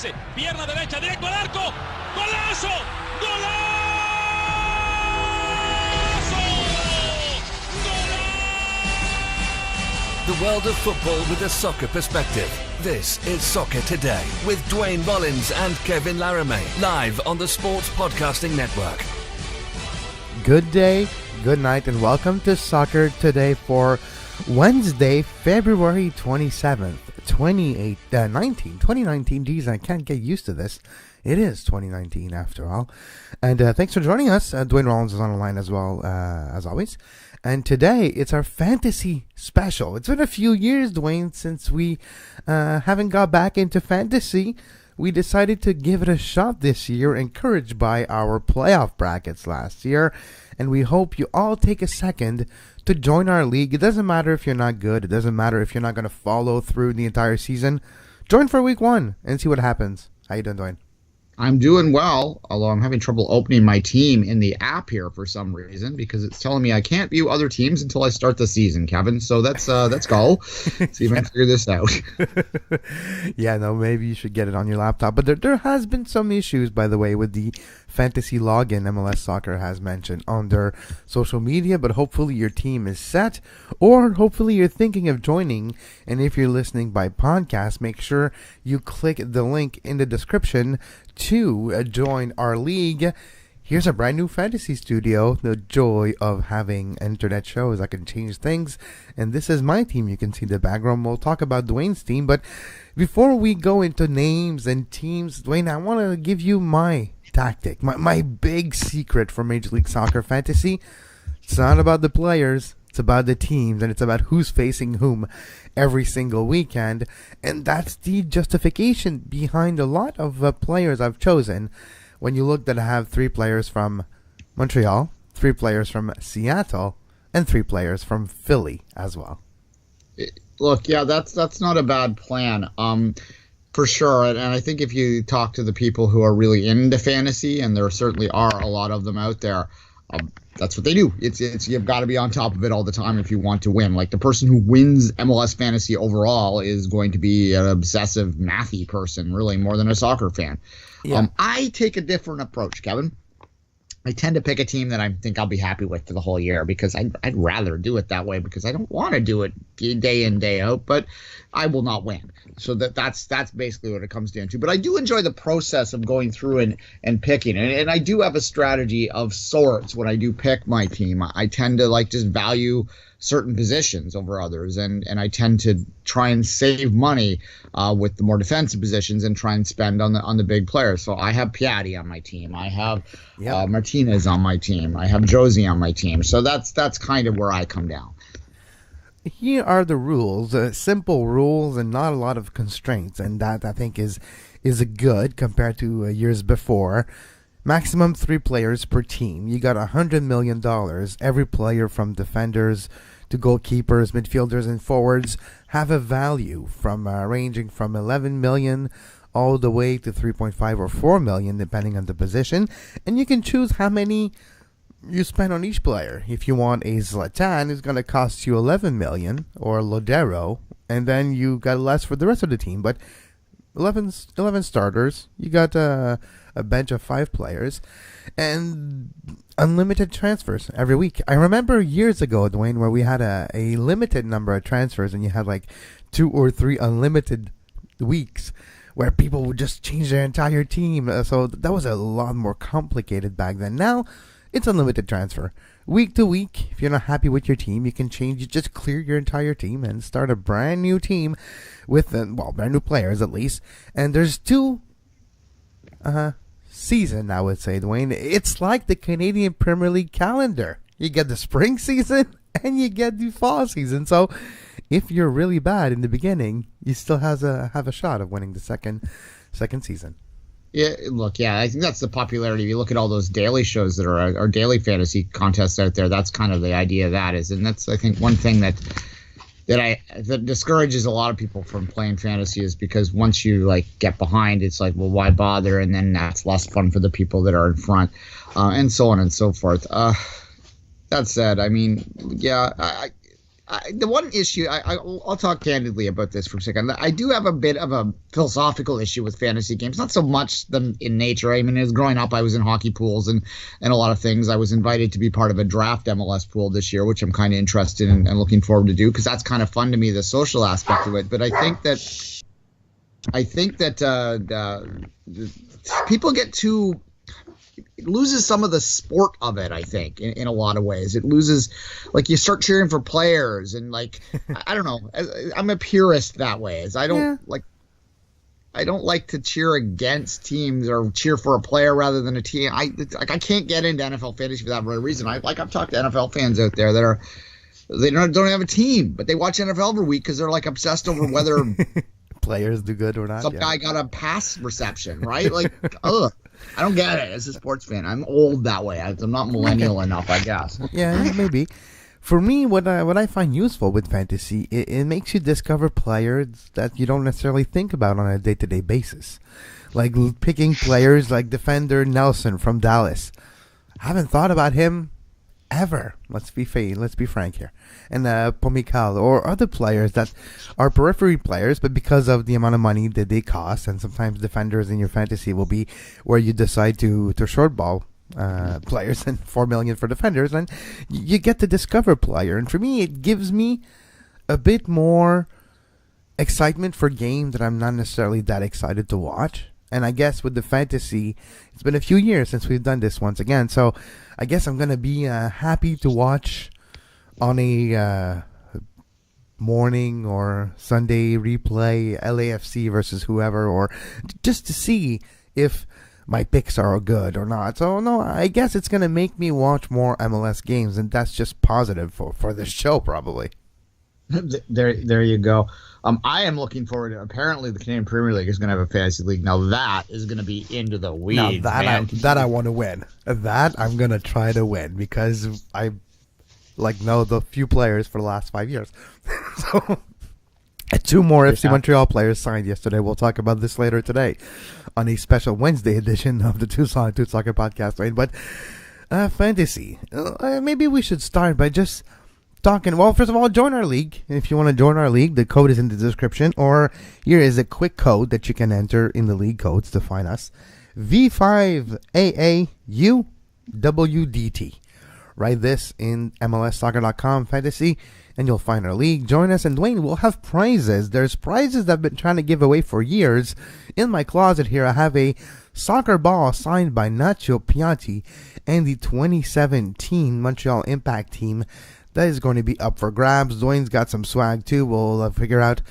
pase, pierna derecha, directo al arco, ¡golazo! ¡Golazo! The world of football with a soccer perspective. This is Soccer Today with Duane, Rollins and Kevin Laramee, live on the Sports Podcasting Network. Good day, good night, and welcome to Soccer Today for Wednesday, February 27th, 2019. Geez, I can't get used to this. It is 2019 after all. And thanks for joining us. Duane Rollins is on the line as well, as always. And today, it's our fantasy special. It's been a few years, Duane, since we haven't got back into fantasy. We decided to give it a shot this year, encouraged by our playoff brackets last year. And we hope you all take a second to join our league. It doesn't matter if you're not good. It doesn't matter if you're not going to follow through the entire season. Join for week one and see what happens. How you doing, Duane? I'm doing well, although I'm having trouble opening my team in the app here for some reason because it's telling me I can't view other teams until I start the season, Kevin. So let's go. See if I can figure this out. Yeah, no, maybe you should get it on your laptop. But there has been some issues, by the way, with the fantasy login MLS Soccer has mentioned on their social media. But hopefully your team is set, or hopefully you're thinking of joining. And if you're listening by podcast, make sure you click the link in the description to join our league. Here's a brand new fantasy studio. The joy of having internet shows. I can change things. And this is my team. You can see the background. We'll talk about Duane's team. But before we go into names and teams, Duane, I want to give you my tactic. My big secret for Major League Soccer fantasy. It's not about the players. It's about the teams, and it's about who's facing whom every single weekend. And that's the justification behind a lot of players I've chosen. When you look that I have 3 players from Montreal, 3 players from Seattle, and 3 players from Philly as well. Look, yeah, that's not a bad plan. For sure. And I think if you talk to the people who are really into fantasy, and there certainly are a lot of them out there, that's what they do. It's you've got to be on top of it all the time if you want to win. Like the person who wins MLS fantasy overall is going to be an obsessive mathy person, really more than a soccer fan. Yeah. I take a different approach, Kevin. I tend to pick a team that I think I'll be happy with for the whole year because I'd rather do it that way because I don't want to do it day in, day out, but I will not win. So that's basically what it comes down to. But I do enjoy the process of going through and picking. And I do have a strategy of sorts when I do pick my team. I tend to just value certain positions over others, and I tend to try and save money with the more defensive positions and try and spend on the big players. So I have Piatti on my team. I have Martinez on my team. I have Josie on my team. So that's kind of where I come down. Here are the rules, simple rules and not a lot of constraints, and that I think is a good compared to years before. Maximum 3 players per team. You got $100 million. Every player from defenders to goalkeepers, midfielders, and forwards have a value from ranging from $11 million all the way to 3.5 or 4 million, depending on the position. And you can choose how many you spend on each player. If you want a Zlatan, it's going to cost you $11 million, or Lodero, and then you got less for the rest of the team. But 11 starters, you got a bench of 5 players, and unlimited transfers every week. I remember years ago, Duane, where we had a limited number of transfers, and you had 2 or 3 unlimited weeks where people would just change their entire team. So that was a lot more complicated back then. Now, it's unlimited transfer. Week to week, if you're not happy with your team, you can change. You just clear your entire team and start a brand new team with, brand new players at least. And there's 2 season, I would say, Duane. It's like the Canadian Premier League calendar. You get the spring season and you get the fall season. So if you're really bad in the beginning, you still have a shot of winning the second season. Yeah, look, I think that's the popularity. If you look at all those daily shows that are daily fantasy contests out there, that's kind of the idea of that is. And that's, I think, one thing that discourages a lot of people from playing fantasy is because once you get behind, it's well, why bother? And then that's less fun for the people that are in front, and so on and so forth. That said, I mean, the one issue, I'll talk candidly about this for a second. I do have a bit of a philosophical issue with fantasy games, not so much them in nature. I mean, as growing up, I was in hockey pools and a lot of things. I was invited to be part of a draft MLS pool this year, which I'm kind of interested in and looking forward to do because that's kind of fun to me, the social aspect of it. But I think that people get too. It loses some of the sport of it, I think, in a lot of ways. It loses, like, you start cheering for players and, like, I don't know. I'm a purist that way. I don't like to cheer against teams or cheer for a player rather than a team. I can't get into NFL fantasy for that very reason. I've talked to NFL fans out there that don't have a team, but they watch NFL every week because they're, like, obsessed over whether players do good or not. Some guy got a pass reception, right? Like, ugh. I don't get it as a sports fan. I'm old that way. I'm not millennial enough, I guess. Yeah, maybe. For me, what I find useful with fantasy, it makes you discover players that you don't necessarily think about on a day-to-day basis. Like picking players like defender Nelson from Dallas. I haven't thought about him ever. Let's be frank here. And Pomikal or other players that are periphery players, but because of the amount of money that they cost, and sometimes defenders in your fantasy will be where you decide to short ball players and $4 million for defenders, and you get to discover a player. And for me, it gives me a bit more excitement for games that I'm not necessarily that excited to watch. And I guess with the fantasy, it's been a few years since we've done this once again. So I guess I'm going to be happy to watch on a morning or Sunday replay LAFC versus whoever, or just to see if my picks are good or not. So, no, I guess it's going to make me watch more MLS games, and that's just positive for this show probably. There you go. I am looking forward to. Apparently, the Canadian Premier League is going to have a fantasy league. Now that is going to be into the weeds. Now that I want to win. That I'm going to try to win because I know the few players for the last 5 years. So, 2 more FC Montreal players signed yesterday. We'll talk about this later today on a special Wednesday edition of the Two Soccer podcast. Right? But fantasy. Maybe we should start by just talking. Well, first of all, join our league. If you want to join our league, the code is in the description, or here is a quick code that you can enter in the league codes to find us. V5AAUWDT. Write this in MLSsoccer.com fantasy, and you'll find our league. Join us, and Duane, we'll have prizes. There's prizes that I've been trying to give away for years. In my closet here, I have a soccer ball signed by Nacho Piatti and the 2017 Montreal Impact team. That is going to be up for grabs. Duane's got some swag too. We'll figure out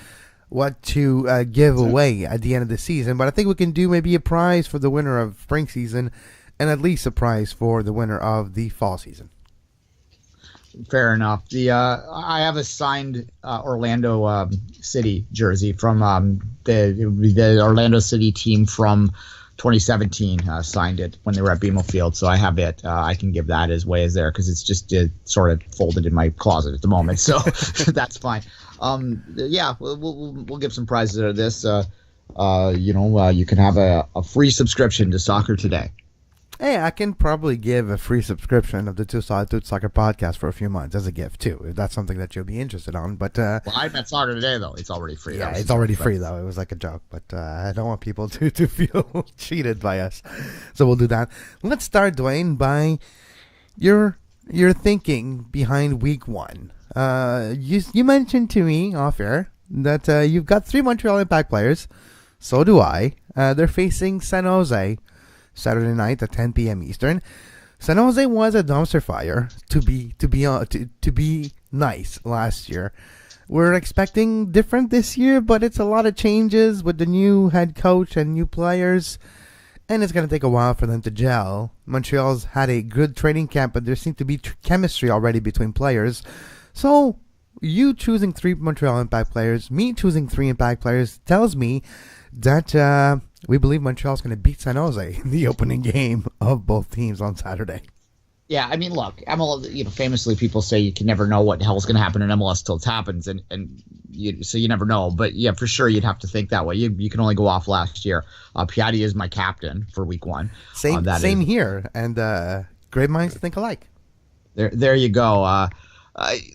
what to give away at the end of the season. But I think we can do maybe a prize for the winner of spring season and at least a prize for the winner of the fall season. Fair enough. I have a signed Orlando City jersey from the Orlando City team from 2017 signed it when they were at BMO Field, so I have it. I can give that as way as there because it's just sort of folded in my closet at the moment, so that's fine. Yeah, we'll give some prizes out of this. You can have a free subscription to Soccer Today. Hey, I can probably give a free subscription of the Two Soccer podcast for a few months as a gift too, if that's something that you'll be interested on. But well, I meant Soccer Today though; it's already free. Yeah, it's already free though. It was like a joke, but I don't want people to feel cheated by us, so we'll do that. Let's start, Duane, by your thinking behind Week 1. You mentioned to me off air that you've got 3 Montreal Impact players. So do I. They're facing San Jose Saturday night at 10 p.m. Eastern. San Jose was a dumpster fire to be nice last year. We're expecting different this year, but it's a lot of changes with the new head coach and new players, and it's going to take a while for them to gel. Montreal's had a good training camp, but there seems to be chemistry already between players. So you choosing 3 Montreal Impact players, me choosing 3 Impact players, tells me that we believe Montreal's going to beat San Jose in the opening game of both teams on Saturday. Yeah, I mean, look, MLS, famously people say you can never know what the hell's going to happen in MLS till it happens, so you never know. But yeah, for sure, you'd have to think that way. You can only go off last year. Piatti is my captain for Week 1. Same here, and great minds think alike. There you go.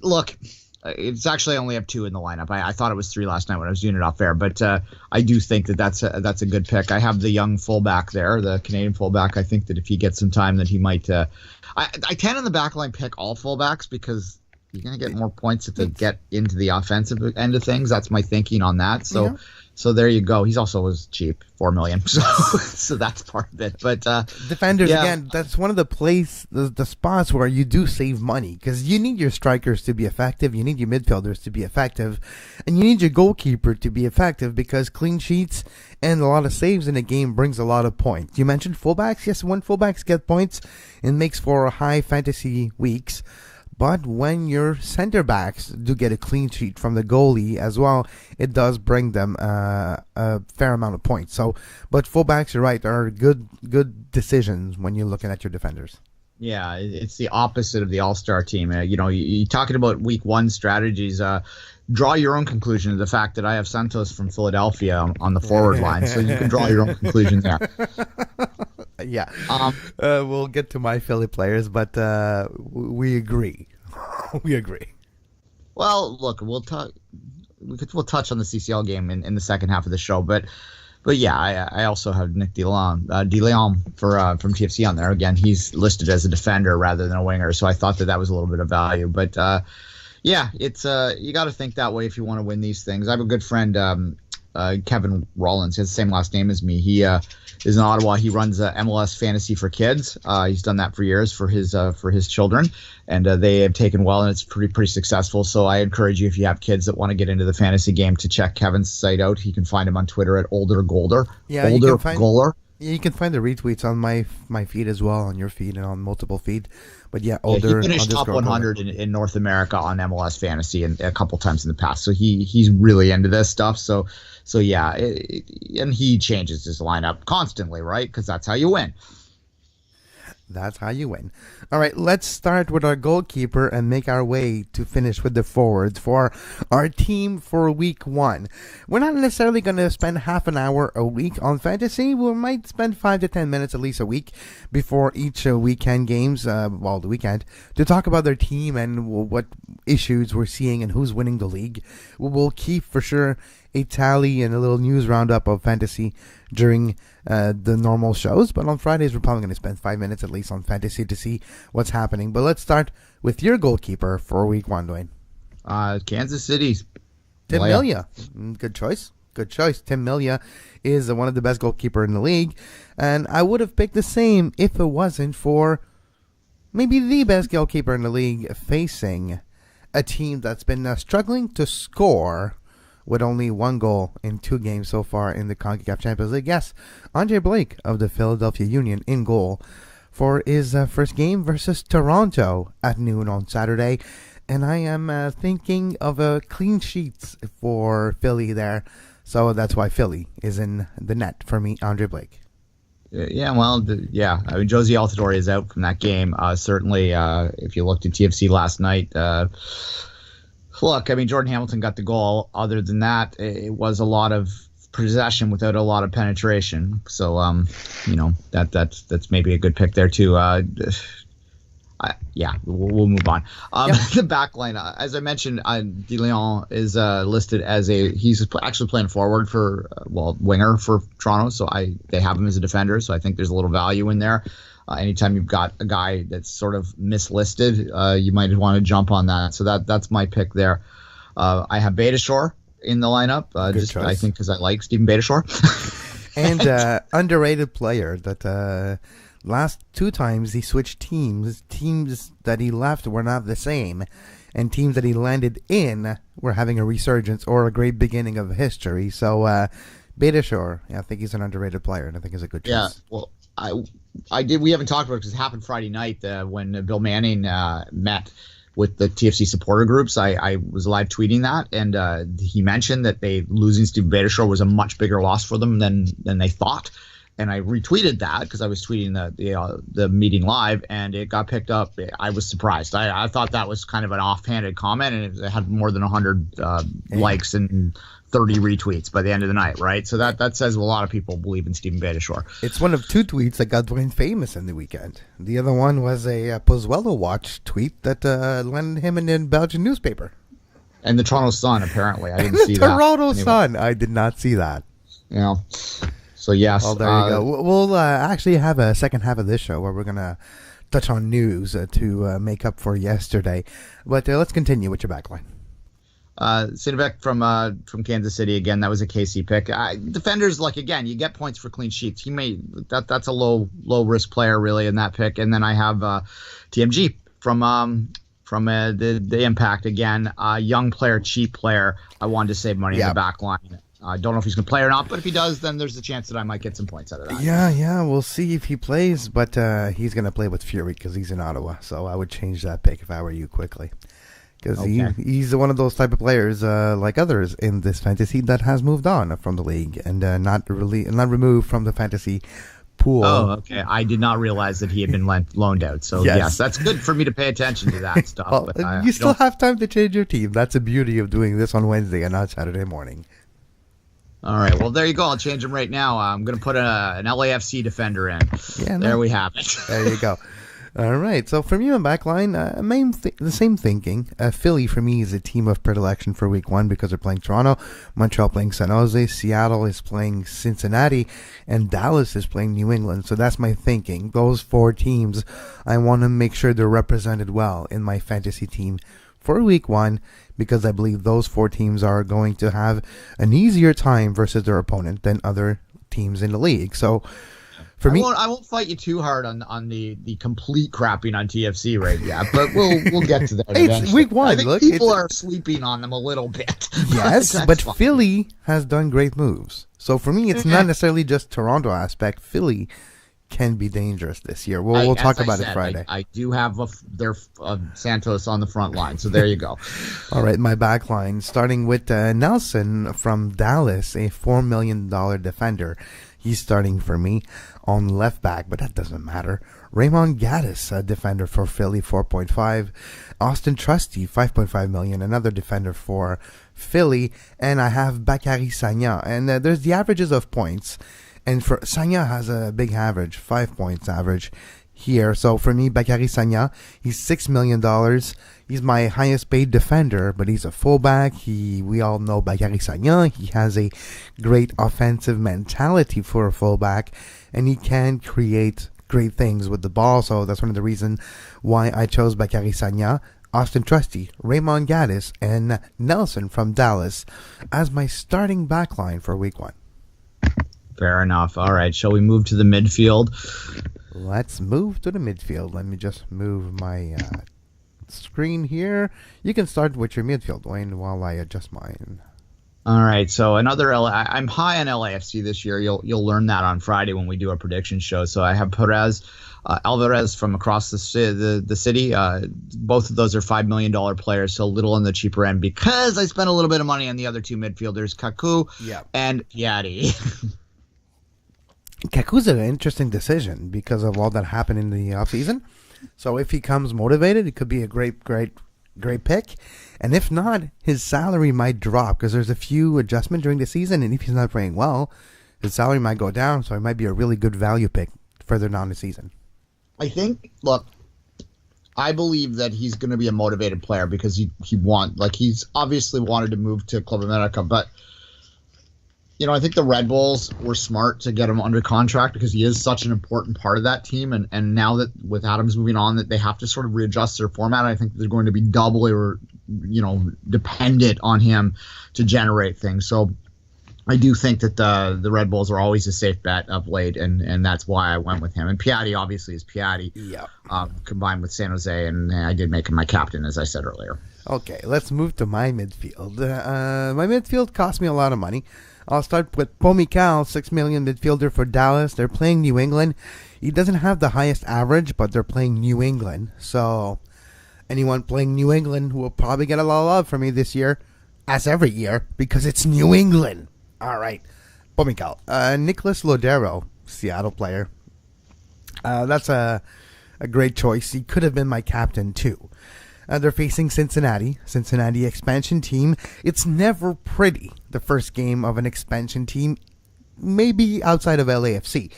Look, It's actually I only have 2 in the lineup. I thought it was 3 last night when I was doing it off air, but I do think that's a good pick. I have the young fullback there, the Canadian fullback. I think that if he gets some time, that he might. I tend in the back line pick all fullbacks because you're going to get more points if they get into the offensive end of things. That's my thinking on that. So. Yeah. So there you go. He's also was cheap, $4 million. So that's part of it. But defenders again, that's one of the spots where you do save money because you need your strikers to be effective, you need your midfielders to be effective, and you need your goalkeeper to be effective because clean sheets and a lot of saves in a game brings a lot of points. You mentioned fullbacks. Yes, when fullbacks get points, it makes for high fantasy weeks. But when your center backs do get a clean sheet from the goalie as well, it does bring them a fair amount of points. So, but fullbacks, you're right, are good decisions when you're looking at your defenders. Yeah, it's the opposite of the all-star team. You're talking about week 1 strategies. Draw your own conclusion of the fact that I have Santos from Philadelphia on the forward line, so you can draw your own conclusion there. Yeah, we'll get to my Philly players, but we agree. We agree. Well, look, we'll touch on the CCL game in the second half of the show, but yeah, I also have Nick DeLeon from TFC on there. Again, he's listed as a defender rather than a winger, so I thought that was a little bit of value. But yeah, it's you got to think that way if you want to win these things. I have a good friend, Kevin Rollins. He has the same last name as me. He is in Ottawa. He runs MLS Fantasy for Kids. He's done that for years for his children, and they have taken well, and it's pretty successful. So I encourage you, if you have kids that want to get into the fantasy game, to check Kevin's site out. You can find him on Twitter at Older Golder. Yeah, you can find the retweets on my feed as well, on your feed and on multiple feed. But yeah, Older. He finished top 100 in North America on MLS Fantasy and a couple times in the past. So he's really into this stuff. So yeah, and he changes his lineup constantly, right? Because that's how you win. That's how you win. All right, let's start with our goalkeeper and make our way to finish with the forwards for our team for week 1. We're not necessarily going to spend half an hour a week on fantasy. We might spend 5 to 10 minutes at least a week before each weekend games, the weekend, to talk about their team and what issues we're seeing and who's winning the league. We'll keep for sure a tally and a little news roundup of fantasy during the normal shows, but on Fridays we're probably going to spend 5 minutes at least on fantasy to see what's happening. But let's start with your goalkeeper for week 1, Duane. Kansas City. Tim Melia. Good choice. Tim Melia is one of the best goalkeepers in the league, and I would have picked the same if it wasn't for maybe the best goalkeeper in the league facing a team that's been struggling to score with only 1 goal in 2 games so far in the CONCACAF Champions League. Yes, Andre Blake of the Philadelphia Union in goal for his first game versus Toronto at noon on Saturday. And I am thinking of a clean sheets for Philly there. So that's why Philly is in the net for me, Andre Blake. Yeah, well, I mean, Josie Altidore is out from that game. Certainly, if you looked at TFC last night, look, I mean, Jordan Hamilton got the goal. Other than that, it was a lot of possession without a lot of penetration. So, that's maybe a good pick there too. We'll move on. The back line, as I mentioned, DeLeon is listed as he's actually playing forward for winger for Toronto. So they have him as a defender. So I think there's a little value in there. Anytime you've got a guy that's sort of mislisted, you might want to jump on that. So that's my pick there. I have Beitashour in the lineup, I think because I like Stephen Beitashour. And underrated player that last 2 times he switched teams that he left were not the same, and teams that he landed in were having a resurgence or a great beginning of history. So Beitashour, I think he's an underrated player, and I think he's a good choice. Yeah, well, we haven't talked about it because it happened Friday night when Bill Manning met with the TFC supporter groups. I was live tweeting that, and he mentioned that losing Steve Beitashour was a much bigger loss for them than they thought. And I retweeted that because I was tweeting the meeting live, and it got picked up. I was surprised. I thought that was kind of an offhanded comment, and it had more than 100 likes and 30 retweets by the end of the night, right? So that says a lot of people believe in Stephen Beitashour. It's one of 2 tweets that got Duane famous in the weekend. The other one was a Pozuelo Watch tweet that landed him in a Belgian newspaper. And the Toronto Sun, apparently. I didn't see that. Toronto Sun. I did not see that. Yeah. So, yes. Well, there you go. We'll actually have a second half of this show where we're going to touch on news to make up for yesterday. But let's continue with your backline. Sinovic from Kansas City again. That was a KC pick. Defenders, like, again, you get points for clean sheets. That's a low risk player really in that pick. And then I have TMG from the Impact again. Young player, cheap player. I wanted to save money in the back line. I don't know if he's going to play or not, but if he does, then there's a chance that I might get some points out of that. Yeah, we'll see if he plays, but he's going to play with Fury because he's in Ottawa, so I would change that pick if I were you quickly. Because he's one of those type of players, like others in this fantasy, that has moved on from the league and not removed from the fantasy pool. Oh, okay. I did not realize that he had been loaned out. So, yes, that's good for me to pay attention to that stuff. Well, but you still have time to change your team. That's the beauty of doing this on Wednesday and not Saturday morning. All right. Well, there you go. I'll change him right now. I'm going to put an LAFC defender in. Yeah, there we have it. There you go. All right. So for me on backline, the same thinking. Philly for me is a team of predilection for week 1 because they're playing Toronto, Montreal playing San Jose, Seattle is playing Cincinnati, and Dallas is playing New England. So that's my thinking. Those 4 teams, I want to make sure they're represented well in my fantasy team for week 1 because I believe those 4 teams are going to have an easier time versus their opponent than other teams in the league. So for me, I won't fight you too hard on the complete crapping on TFC right yet, but we'll get to that. It's week 1. I think people are sleeping on them a little bit. Yes, but fine. Philly has done great moves. So for me, it's not necessarily just Toronto aspect. Philly can be dangerous this year. We'll talk about it Friday. I do have their Santos on the front line, so there you go. All right, my back line, starting with Nelson from Dallas, a $4 million defender. He's starting for me on left back, but that doesn't matter. Raymond Gaddis, a defender for Philly, 4.5. Austin Trusty, 5.5 million, another defender for Philly. And I have Bakary Sagna. And there's the averages of points. And for Sagna has a big average, 5 points average here. So for me, Bakary Sagna, he's $6 million. He's my highest paid defender, but he's a fullback. We all know Bakary Sagna. He has a great offensive mentality for a fullback, and he can create great things with the ball. So that's one of the reasons why I chose Bakary Sagna, Austin Trusty, Raymond Gaddis, and Nelson from Dallas as my starting backline for week 1. Fair enough. All right. Shall we move to the midfield? Let's move to the midfield. Let me just move my screen here. You can start with your midfield, Duane, while I adjust mine. All right. So I'm high on LAFC this year. You'll learn that on Friday when we do our prediction show. So I have Perez, Alvarez from across the city. Both of those are $5 million players, so a little on the cheaper end because I spent a little bit of money on the other 2 midfielders, Kaku and Piatti. Kaku's an interesting decision because of all that happened in the offseason. So if he comes motivated, it could be a great pick. And if not, his salary might drop because there's a few adjustments during the season. And if he's not playing well, his salary might go down. So it might be a really good value pick further down the season. I believe that he's going to be a motivated player because he's obviously wanted to move to Club America, but I think the Red Bulls were smart to get him under contract because he is such an important part of that team. And now that with Adams moving on, that they have to sort of readjust their format. I think they're going to be doubly dependent on him to generate things. So I do think that the Red Bulls are always a safe bet of late, and that's why I went with him. And Piatti obviously is Piatti, combined with San Jose, and I did make him my captain, as I said earlier. Okay, let's move to my midfield. My midfield cost me a lot of money. I'll start with Pomical, $6 million midfielder for Dallas. They're playing New England. He doesn't have the highest average, but they're playing New England. So anyone playing New England will probably get a lot of love from me this year, as every year, because it's New England. All right. Pomical. Nicholas Lodero, Seattle player. That's a great choice. He could have been my captain, too. They're facing Cincinnati expansion team. It's never pretty, the first game of an expansion team, maybe outside of LAFC.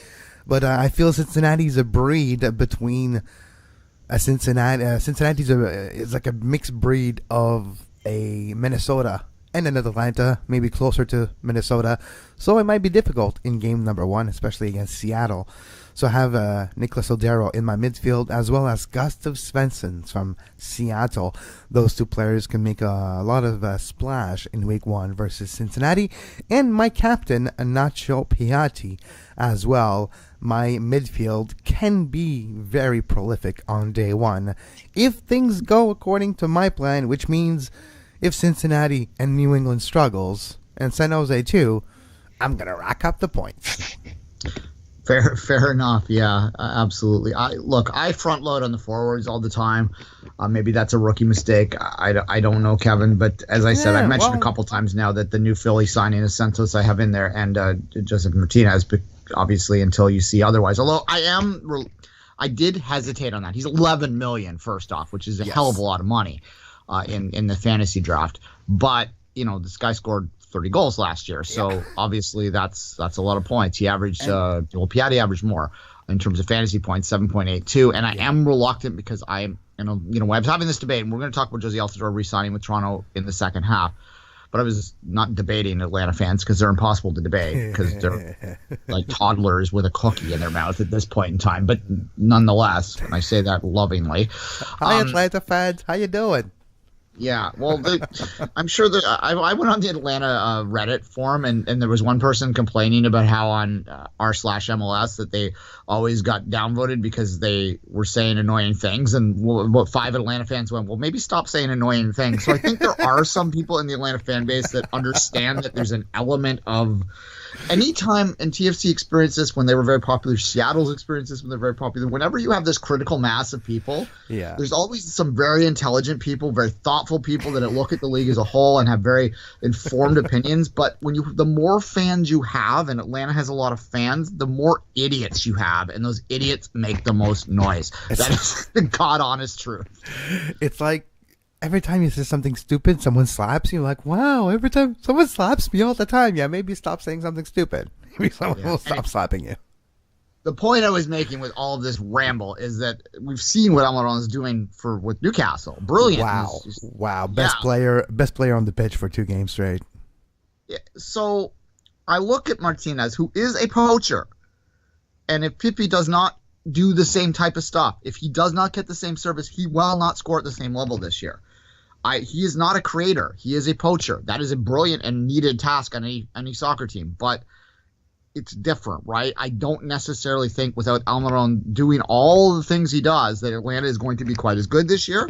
But I feel Cincinnati's a breed between Cincinnati's is like a mixed breed of a Minnesota and an Atlanta, maybe closer to Minnesota. So it might be difficult in game number 1, especially against Seattle. So I have Nicholas Odero in my midfield, as well as Gustav Svensson from Seattle. Those two players can make a lot of splash in week 1 versus Cincinnati. And my captain, Nacho Piatti, as well. My midfield can be very prolific on day 1 if things go according to my plan, which means if Cincinnati and New England struggles, and San Jose too, I'm going to rack up the points. Fair enough. Yeah, absolutely. I front load on the forwards all the time. Maybe that's a rookie mistake. I don't know, Kevin. But as I said, I mentioned a couple times now that the new Philly signing is Santos I have in there, and Joseph Martinez, obviously, until you see otherwise. Although I did hesitate on that. He's $11 million first off, which is a hell of a lot of money in the fantasy draft. But this guy scored 30 goals last year, so obviously that's a lot of points. He averaged Piatti averaged more in terms of fantasy points, 7.82, and I am reluctant because I was having this debate, and we're going to talk about Josie Altidore re-signing with Toronto in the second half, but I was not debating Atlanta fans because they're impossible to debate because they're like toddlers with a cookie in their mouth at this point in time, but nonetheless, and I say that lovingly. Hi, Atlanta fans, how you doing? Yeah, well, I'm sure that I went on the Atlanta Reddit forum, and there was one person complaining about how on r/MLS that they always got downvoted because they were saying annoying things, and what 5 Atlanta fans went, well, maybe stop saying annoying things. So I think there are some people in the Atlanta fan base that understand that there's an element of anytime, and TFC experienced this when they were very popular, Seattle's experienced this when they're very popular, whenever you have this critical mass of people, there's always some very intelligent people, very thoughtful people that look at the league as a whole and have very informed opinions. But the more fans you have, and Atlanta has a lot of fans, the more idiots you have, and those idiots make the most noise. That is the God honest truth. It's like every time you say something stupid, someone slaps you. Like, wow, every time someone slaps me all the time. Yeah, maybe stop saying something stupid. Maybe someone will stop slapping you. The point I was making with all of this ramble is that we've seen what Almiron is doing with Newcastle. Brilliant. Wow. Best player on the pitch for 2 games straight. Yeah, so I look at Martinez, who is a poacher, and if Pippi does not do the same type of stuff, if he does not get the same service, he will not score at the same level this year. He is not a creator. He is a poacher. That is a brilliant and needed task on any soccer team, but it's different, right? I don't necessarily think without Almiron doing all the things he does that Atlanta is going to be quite as good this year.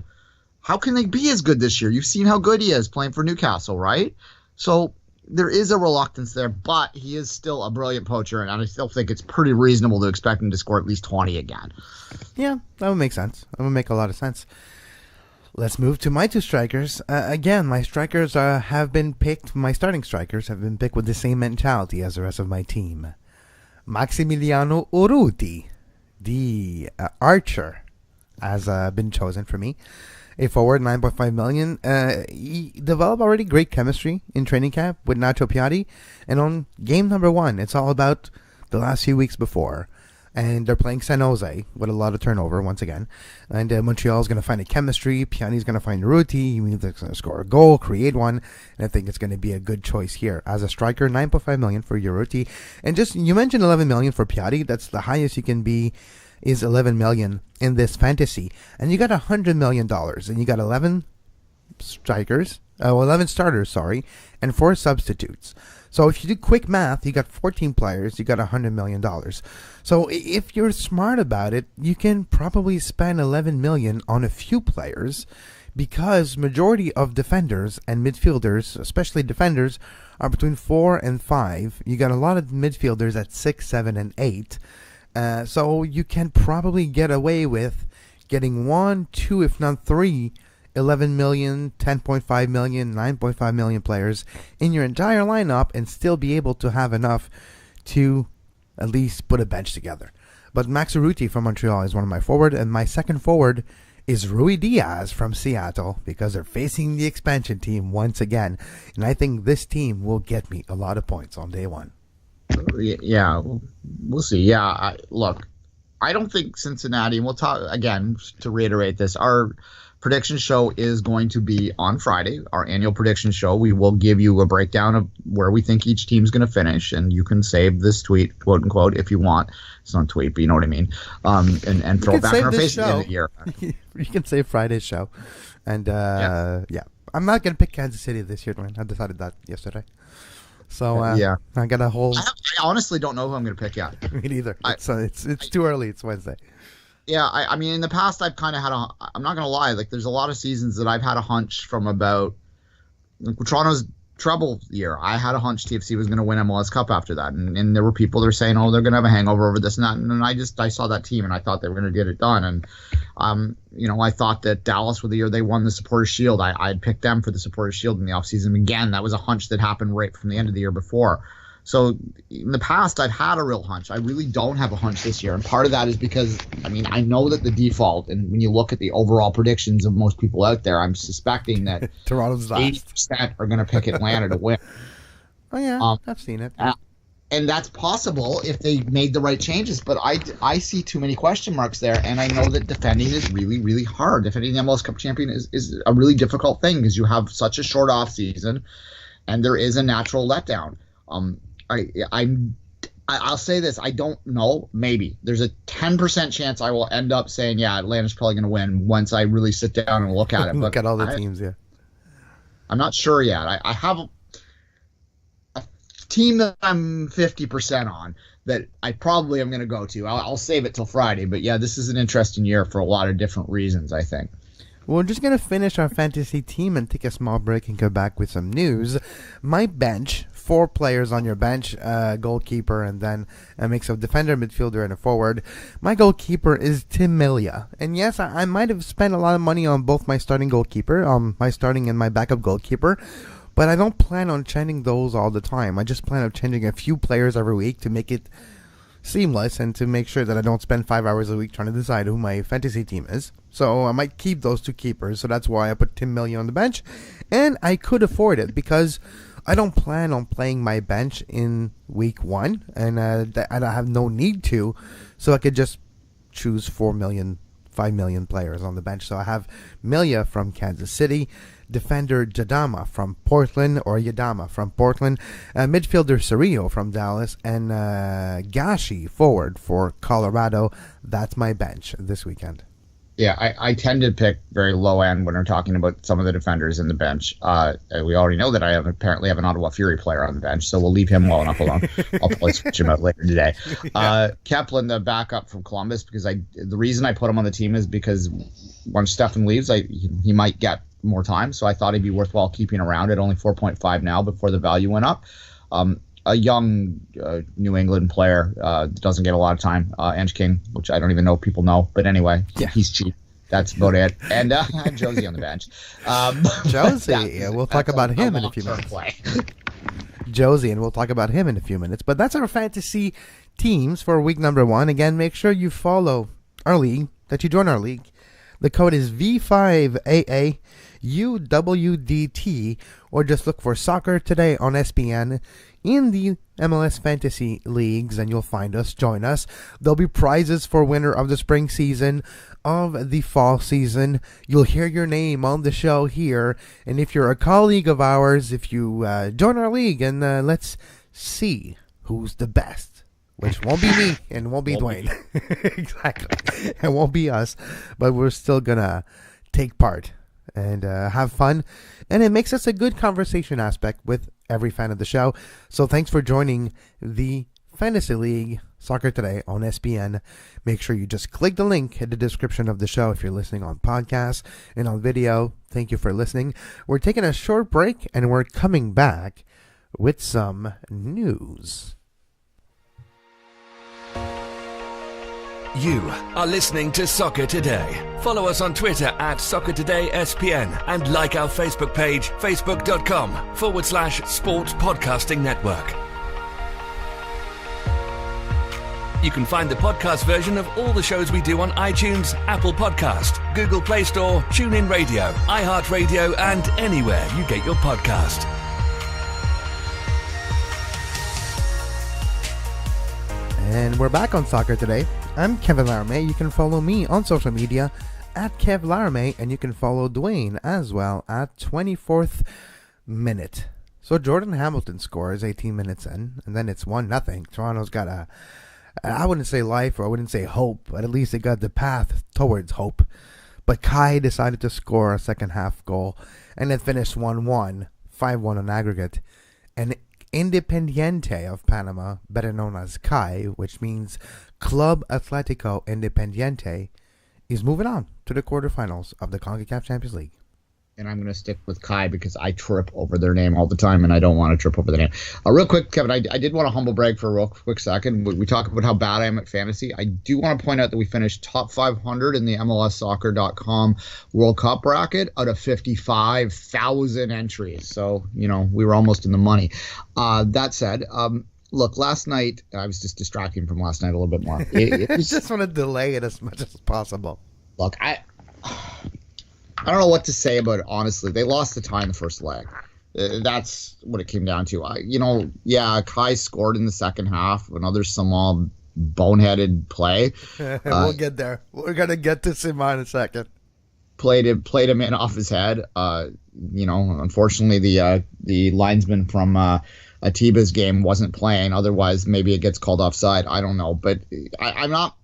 How can they be as good this year? You've seen how good he is playing for Newcastle, right? So there is a reluctance there, but he is still a brilliant poacher, and I still think it's pretty reasonable to expect him to score at least 20 again. Yeah, that would make sense. That would make a lot of sense. Let's move to my 2 strikers. Again, my strikers have been picked. My starting strikers have been picked with the same mentality as the rest of my team. Maximiliano Urruti, the archer, has been chosen for me. A forward, 9.5 million. He developed already great chemistry in training camp with Nacho Piatti. And on game number 1, it's all about the last few weeks before. And they're playing San Jose with a lot of turnover once again. And Montreal is going to find a chemistry. Piani's going to find Urruti. He means they're going to score a goal, create one. And I think it's going to be a good choice here. As a striker, 9.5 million for Urruti. And just, you mentioned 11 million for Piatti. That's the highest you can be, is 11 million in this fantasy. And you got $100 million. And you got 11 strikers, 11 starters, and 4 substitutes. So if you do quick math, you got 14 players, you got $100 million. So if you're smart about it, you can probably spend $11 million on a few players, because majority of defenders and midfielders, especially defenders, are between 4 and 5. You got a lot of midfielders at 6, 7, and 8. So you can probably get away with getting 1, 2, if not 3 11 million, 10.5 million, 9.5 million players in your entire lineup and still be able to have enough to at least put a bench together. But Max Urruti from Montreal is one of my forward, and my second forward is Rui Diaz from Seattle, because they're facing the expansion team once again, and I think this team will get me a lot of points on day 1. Yeah, we'll see. Yeah, look, I don't think Cincinnati, and we'll talk again to reiterate this, our prediction show is going to be on Friday, our annual prediction show. We will give you a breakdown of where we think each team's going to finish, and you can save this tweet, quote unquote, if you want. It's not a tweet, but you know what I mean. And throw it back in our face at the end of the year. You can save Friday's show. And, yeah. I'm not going to pick Kansas City this year, Duane. I decided that yesterday. So, I got a whole... I honestly don't know who I'm going to pick yet. Me neither. It's too early. It's Wednesday. Yeah, I mean, in the past, I've kind of had I'm not going to lie, like, there's a lot of seasons that I've had a hunch from about, like, Toronto's treble year. I had a hunch TFC was going to win MLS Cup after that. And there were people that were saying, oh, they're going to have a hangover over this and that. And I saw that team, and I thought they were going to get it done. And, I thought that Dallas, with the year they won the Supporters' Shield, I had picked them for the Supporters' Shield in the offseason. Again, that was a hunch that happened right from the end of the year before. So in the past, I've had a real hunch. I really don't have a hunch this year. And part of that is because, I know that the default, and when you look at the overall predictions of most people out there, I'm suspecting that Toronto's last. 80% are going to pick Atlanta to win. Oh, yeah, I've seen it. And that's possible if they made the right changes. But I see too many question marks there, and I know that defending is really, really hard. Defending the MLS Cup champion is a really difficult thing because you have such a short off season, and there is a natural letdown. I'll say this. I don't know. Maybe there's a 10% chance I will end up saying, yeah, Atlanta's probably going to win once I really sit down and look at it. Look at all the teams, yeah. I'm not sure yet. I have a team that I'm 50% on that I probably am going to go to. I'll save it till Friday. But, yeah, this is an interesting year for a lot of different reasons, I think. We're just going to finish our fantasy team and take a small break and come back with some news. My bench, 4 players on your bench, goalkeeper, and then a mix of defender, midfielder, and a forward. My goalkeeper is Tim Melia. And yes, I might have spent a lot of money on both my starting goalkeeper, my starting and my backup goalkeeper, but I don't plan on changing those all the time. I just plan on changing a few players every week to make it seamless and to make sure that I don't spend 5 hours a week trying to decide who my fantasy team is. So I might keep those 2 keepers. So that's why I put Tim Melia on the bench. And I could afford it because I don't plan on playing my bench in week 1. And I have no need to. So I could just choose 5 million players on the bench. So I have Melia from Kansas City, defender Yadama from Portland, midfielder Cerrillo from Dallas, and Gashi forward for Colorado. That's my bench this weekend. Yeah, I tend to pick very low end when we're talking about some of the defenders in the bench. We already know that I apparently have an Ottawa Fury player on the bench, so we'll leave him well enough alone. I'll probably switch him out later today. Kaplan, the backup from Columbus, because the reason I put him on the team is because once Stefan leaves, he might get more time, so I thought he'd be worthwhile keeping around at only 4.5 now before the value went up. A young New England player doesn't get a lot of time, Ange King, which I don't even know if people know, but anyway, he's cheap. That's about it. And Josie on the bench. Josie, we'll talk about him in a few minutes. Josie, and we'll talk about him in a few minutes. But that's our fantasy teams for week number 1. Again, make sure you follow our league, that you join our league. The code is V5AAUWDT, or just look for Soccer Today on SPN in the MLS Fantasy Leagues, and you'll find us. Join us. There'll be prizes for winner of the spring season, of the fall season. You'll hear your name on the show here, and if you're a colleague of ours, if you join our league, and let's see who's the best. Which won't be me and won't be Duane. Exactly. It won't be us. But we're still going to take part and have fun. And it makes us a good conversation aspect with every fan of the show. So thanks for joining the Fantasy League Soccer Today on SPN. Make sure you just click the link in the description of the show if you're listening on podcast and on video. Thank you for listening. We're taking a short break and we're coming back with some news. You are listening to Soccer Today. Follow us on Twitter at Soccer Today SPN and like our Facebook page, facebook.com/Sports Podcasting Network. You can find the podcast version of all the shows we do on iTunes, Apple Podcast, Google Play Store, TuneIn Radio, iHeartRadio, and anywhere you get your podcast. And we're back on Soccer Today. I'm Kevin Laramee. You can follow me on social media at Kev Laramee, and you can follow Duane as well at 24th minute. So Jordan Hamilton scores 18 minutes in, and then it's 1-0. Toronto's got I wouldn't say life, or I wouldn't say hope, but at least they got the path towards hope. But Kai decided to score a second half goal, and it finished 1-1, 5-1 on aggregate. And Independiente of Panama, better known as Kai, which means Club Atletico Independiente, is moving on to the quarterfinals of the CONCACAF Champions League. And I'm going to stick with Kai because I trip over their name all the time, and I don't want to trip over the name. Real quick, Kevin, I did want to humble brag for a real quick second. We talk about how bad I am at fantasy. I do want to point out that we finished top 500 in the MLSsoccer.com World Cup bracket out of 55,000 entries. So, we were almost in the money. That said, look, last night, I was just distracting from last night a little bit more. I just want to delay it as much as possible. Look, I don't know what to say about it, honestly. They lost the tie in the first leg. That's what it came down to. Kai scored in the second half. Another small boneheaded play. We'll get there. We're going to get to Simon in a second. Played him in off his head. Unfortunately, the linesman from Atiba's game wasn't playing. Otherwise, maybe it gets called offside. I don't know. But I'm not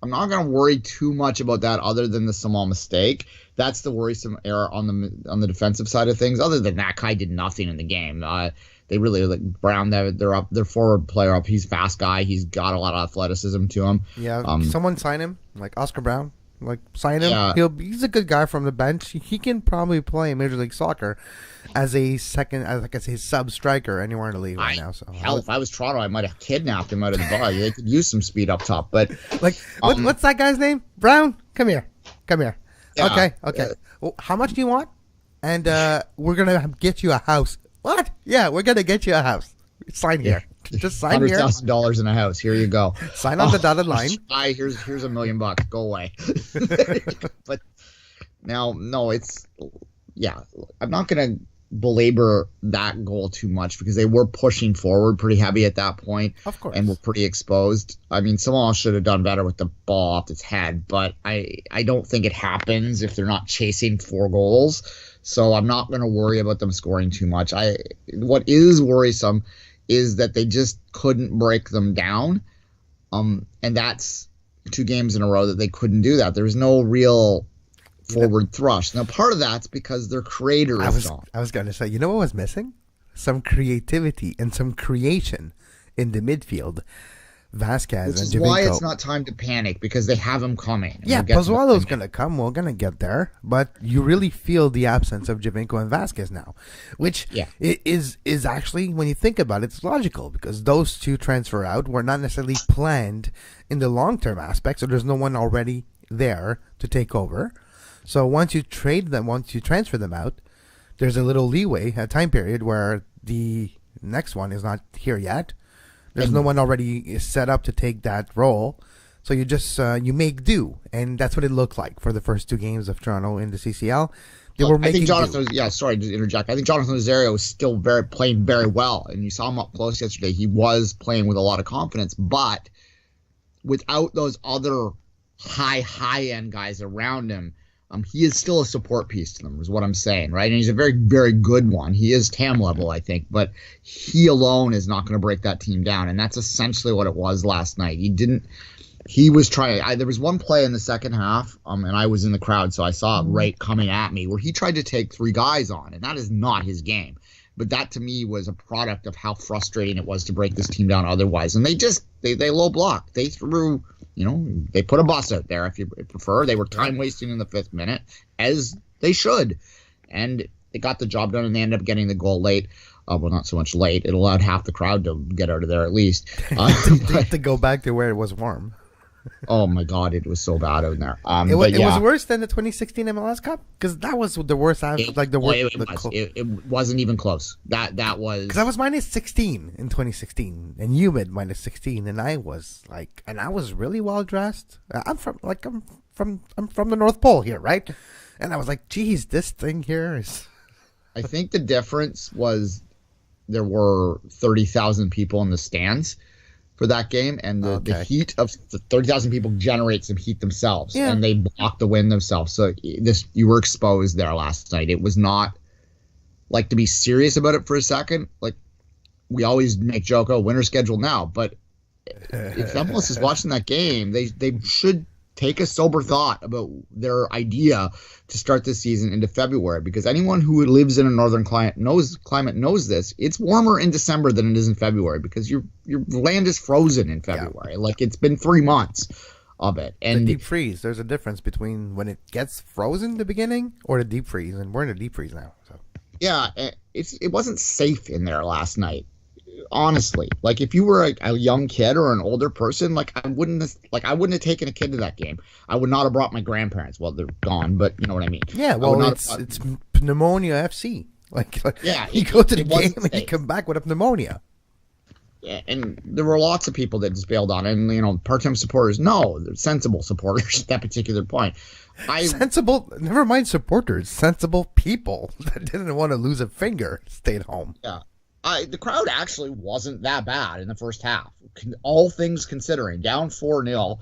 going to worry too much about that other than the small mistake. That's the worrisome error on the defensive side of things. Other than that, Kai did nothing in the game. They really Brown. They're up. Their forward player up. He's a fast guy. He's got a lot of athleticism to him. Yeah. Someone sign him, like Oscar Brown. Sign him. Yeah. He's a good guy from the bench. He can probably play Major League Soccer as a sub striker anywhere in the league right now. So if I was Toronto, I might have kidnapped him out of the bar. They could use some speed up top. But what's that guy's name? Brown. Come here. Yeah, okay. Well, how much do you want? And we're gonna get you a house. What? Yeah, we're gonna get you a house. Sign here. Just sign here. $100,000 in a house. Here you go. Sign on the dotted line. Here's $1 million. Go away. But now, no, I'm not gonna belabor that goal too much because they were pushing forward pretty heavy at that point, of course, and were pretty exposed. I mean, someone else should have done better with the ball off its head, but I don't think it happens if they're not chasing 4 goals. So I'm not going to worry about them scoring too much. What is worrisome is that they just couldn't break them down, and that's 2 games in a row that they couldn't do that. There's no real forward thrust. Now, part of that's because their creator is gone. I was going to say, you know what was missing? Some creativity and some creation in the midfield. Vasquez Which and is Javinko. why it's not time to panic, because they have him coming. Yeah, Pozuelo's going to come. We're going to get there. But you really feel the absence of Javinko and Vasquez now, which is actually, when you think about it, it's logical because those 2 transfer out were not necessarily planned in the long-term aspect, so there's no one already there to take over. So once you transfer them out, there's a little leeway, a time period where the next one is not here yet. There's no one already set up to take that role. So you just you make do, and that's what it looked like for the first 2 games of Toronto in the CCL. I think Jonathan. Yeah, sorry to interject. I think Jonathan Nazario was still playing very well, and you saw him up close yesterday. He was playing with a lot of confidence, but without those other high end guys around him, he is still a support piece to them, is what I'm saying, right? And he's a very, very good one. He is TAM level, I think, but he alone is not going to break that team down, and that's essentially what it was last night. He was trying. There was one play in the second half, and I was in the crowd, so I saw it right coming at me, where he tried to take 3 guys on, and that is not his game. But that, to me, was a product of how frustrating it was to break this team down otherwise. And they low blocked. They threw, they put a bus out there, if you prefer. They were time wasting in the 5th minute, as they should. And they got the job done, and they ended up getting the goal late. Well, not so much late. It allowed half the crowd to get out of there at least. To go back to where it was warm. Oh my God, it was so bad out there. It was worse than the 2016 MLS Cup, because that was the worst. It wasn't even close. That was because I was -16 in 2016, and you mid -16, and I was really well dressed. I'm from the North Pole here, right? And I was like, geez, this thing here is. I think the difference was there were 30,000 people in the stands. for that game, and the heat of the 30,000 people generates some heat themselves, and they block the wind themselves. So you were exposed there last night. It was not like, to be serious about it for a second. Like, we always make joke, oh, winter schedule now, but if MLS is watching that game, they should take a sober thought about their idea to start this season into February, because anyone who lives in a northern climate knows this. It's warmer in December than it is in February, because your land is frozen in February. Yeah. Like, it's been 3 months of it. And the deep freeze, there's a difference between when it gets frozen in the beginning or the deep freeze, and we're in a deep freeze now. So yeah, it wasn't safe in there last night. Honestly, like, if you were a young kid or an older person, like, I wouldn't have taken a kid to that game. I would not have brought my grandparents. Well, they're gone, but you know what I mean. Yeah, well, it's pneumonia FC. Like yeah, you go to the game and you come back with a pneumonia. Yeah, and there were lots of people that just bailed on it, and part-time supporters. No, they're sensible supporters at that particular point. Sensible, never mind supporters, sensible people that didn't want to lose a finger stayed home. Yeah. The crowd actually wasn't that bad in the first half, all things considering. Down 4-0,